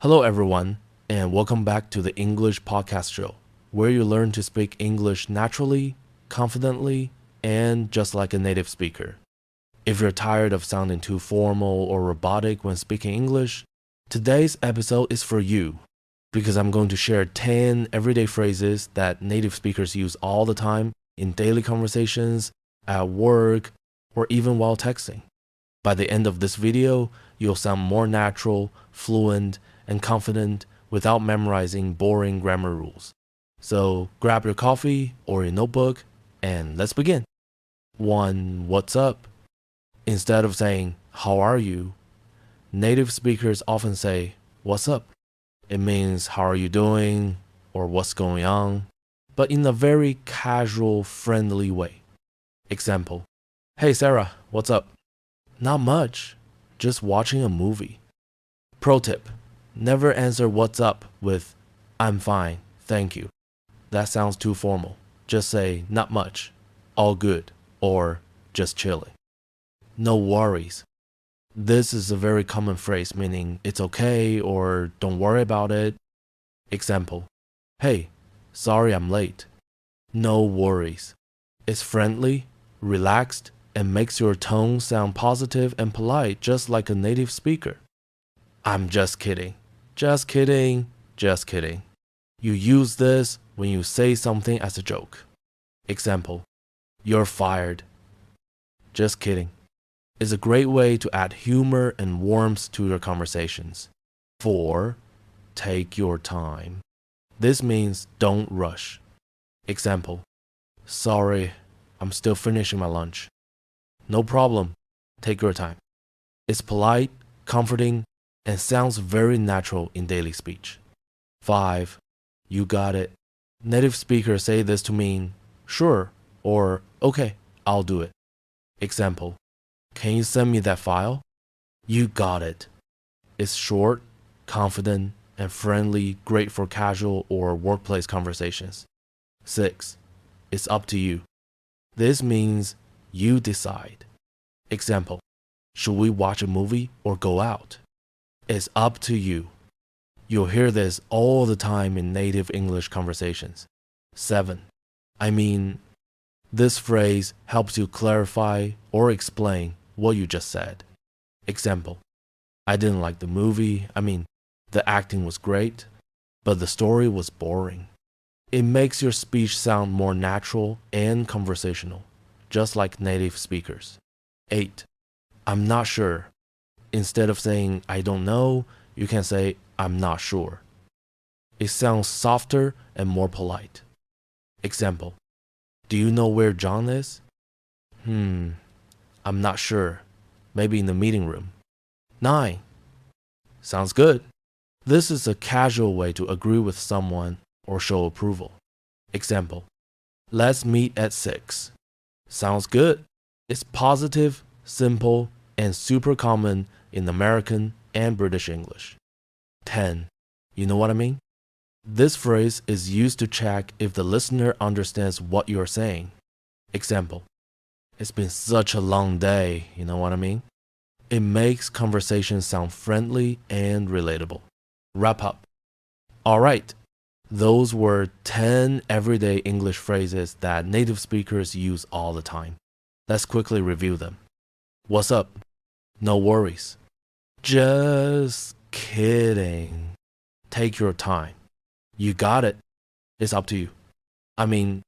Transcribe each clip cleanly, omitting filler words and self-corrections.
Hello, everyone, and welcome back to the English Podcast Show, where you learn to speak English naturally, confidently, and just like a native speaker. If you're tired of sounding too formal or robotic when speaking English, today's episode is for you, because I'm going to share 10 everyday phrases that native speakers use all the time in daily conversations, at work, or even while texting. By the end of this video, you'll sound more natural, fluent, and confident without memorizing boring grammar rules. So grab your coffee or your notebook and let's begin. 1. What's up? Instead of saying, how are you? Native speakers often say, what's up? It means, how are you doing? Or what's going on? But in a very casual, friendly way. Example, hey Sarah, what's up? Not much, just watching a movie. Pro tip, never answer what's up with, I'm fine, thank you. That sounds too formal. Just say, not much, all good, or just chilling. No worries. This is a very common phrase meaning it's okay or don't worry about it. Example, hey, sorry I'm late. No worries. It's friendly, relaxed, and makes your tone sound positive and polite just like a native speaker. I'm just kidding. Just kidding. Just kidding. You use this when you say something as a joke. Example, you're fired. Just kidding. It's a great way to add humor and warmth to your conversations. 4. Take your time. This means don't rush. Example, sorry, I'm still finishing my lunch. No problem. Take your time. It's polite, comforting, and sounds very natural in daily speech. 5. You got it. Native speakers say this to mean, sure, or okay, I'll do it. Example, can you send me that file? You got it. It's short, confident, and friendly, great for casual or workplace conversations. 6. It's up to you. This means you decide. Example, should we watch a movie or go out? It's up to you. You'll hear this all the time in native English conversations. 7. This phrase helps you clarify or explain what you just said. Example, I didn't like the movie. The acting was great, but the story was boring. It makes your speech sound more natural and conversational, just like native speakers. 8. I'm not sure. Instead of saying, I don't know, you can say, I'm not sure. It sounds softer and more polite. Example, do you know where John is? I'm not sure. Maybe in the meeting room. 9. Sounds good. This is a casual way to agree with someone or show approval. Example, let's meet at 6. Sounds good. It's positive, simple, and super common in American and British English. 10. You know what I mean? This phrase is used to check if the listener understands what you're saying. Example, it's been such a long day, you know what I mean? It makes conversations sound friendly and relatable. Wrap up. Alright, those were 10 everyday English phrases that native speakers use all the time. Let's quickly review them. What's up? No worries. Just kidding. Take your time. You got it. It's up to you. I'm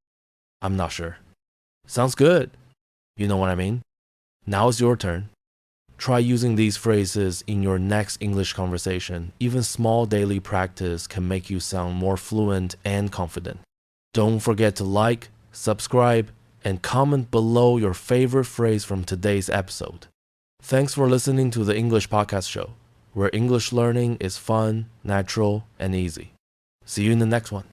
not sure. Sounds good. You know what I mean? Now it's your turn. Try using these phrases in your next English conversation. Even small daily practice can make you sound more fluent and confident. Don't forget to like, subscribe, and comment below your favorite phrase from today's episode. Thanks for listening to the English Podcast Show, where English learning is fun, natural, and easy. See you in the next one.